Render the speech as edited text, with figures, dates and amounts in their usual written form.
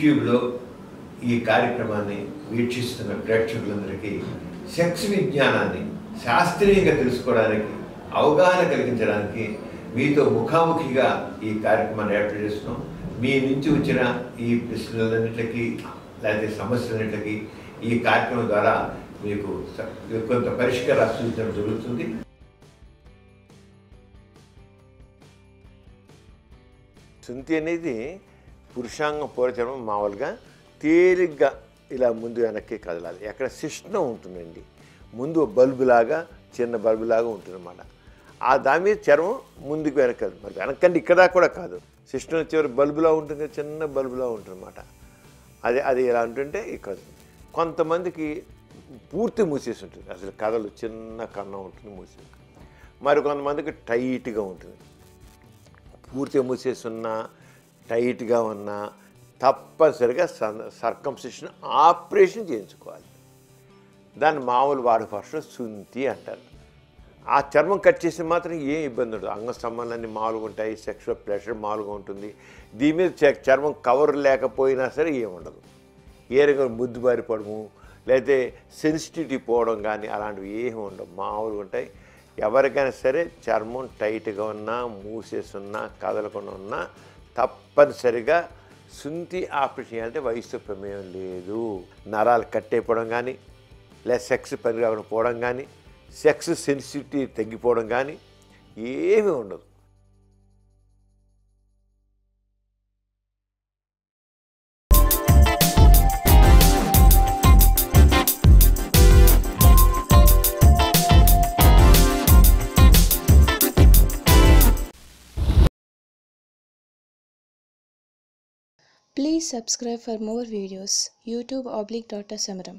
యూట్యూబ్లో ఈ కార్యక్రమాన్ని వీక్షిస్తున్న ప్రేక్షకులందరికీ సెక్స్ విజ్ఞానాన్ని శాస్త్రీయంగా తెలుసుకోవడానికి అవగాహన కలిగించడానికి మీతో ముఖాముఖిగా ఈ కార్యక్రమాన్ని ఏర్పాటు చేస్తున్నాం. మీ నుంచి వచ్చిన ఈ ప్రశ్నలన్నింటికి లేకపోతే సమస్యలన్నింటికి ఈ కార్యక్రమం ద్వారా మీకు కొంత పరిష్కారం సూచించడం జరుగుతుంది. సుంతి అనేది పురుషాంగం పూర్వచర్మం మామూలుగా తేలిగ్గా ఇలా ముందు వెనక్కి కదలాలి. ఎక్కడ శిష్ణం ఉంటుందండి, ముందు బల్బులాగా చిన్న బల్బులాగా ఉంటుందన్నమాట. దాని మీద చర్మం ముందుకు వెనకదు, మరి వెనకండి ఇక్కడ కూడా కాదు, శిష్ణం చివరి బల్బులా ఉంటుంది, చిన్న బల్బులా ఉంటుందన్నమాట. అది ఎలా ఉంటుంటే ఇక్కడ కొంతమందికి పూర్తి మూసేసి ఉంటుంది, అసలు కథలు చిన్న కన్నం ఉంటుంది మూసేసి. మరి కొంతమందికి టైట్గా ఉంటుంది. పూర్తిగా మూసేసి ఉన్నా టైట్గా ఉన్నా తప్పనిసరిగా సర్కంసిషన్ ఆపరేషన్ చేయించుకోవాలి. దాన్ని మామూలు వాడు భాషలో సుంతి అంటారు. ఆ చర్మం కట్ చేసి మాత్రం ఏం ఇబ్బంది ఉండదు. అంగ సంబంధాన్ని మామూలుగా ఉంటాయి, సెక్షువల్ ప్రెషర్ మామూలుగా ఉంటుంది. దీని మీద చర్మం కవర్ లేకపోయినా సరే ఏముండదు. ఏ రకంగా ముద్దు బారిపోవడము లేకపోతే సెన్సిటివిటీ పోవడం కానీ అలాంటివి ఏమి ఉండవు, మామూలుగా ఉంటాయి. ఎవరికైనా సరే చర్మం టైట్గా ఉన్నా మూసేసి ఉన్నా కదలకుండా ఉన్నా తప్పనిసరిగా సుంతి ఆపరేషన్ చేయాలంటే వయసుతో ప్రమేయం లేదు. నరాలు కట్టయిపోవడం కానీ లేదా సెక్స్ పని రాకుండా పోవడం కానీ సెక్స్ సెన్సిటివిటీ తగ్గిపోవడం కానీ ఏమీ ఉండదు. Please subscribe for more videos. YouTube /Dr. Samaram.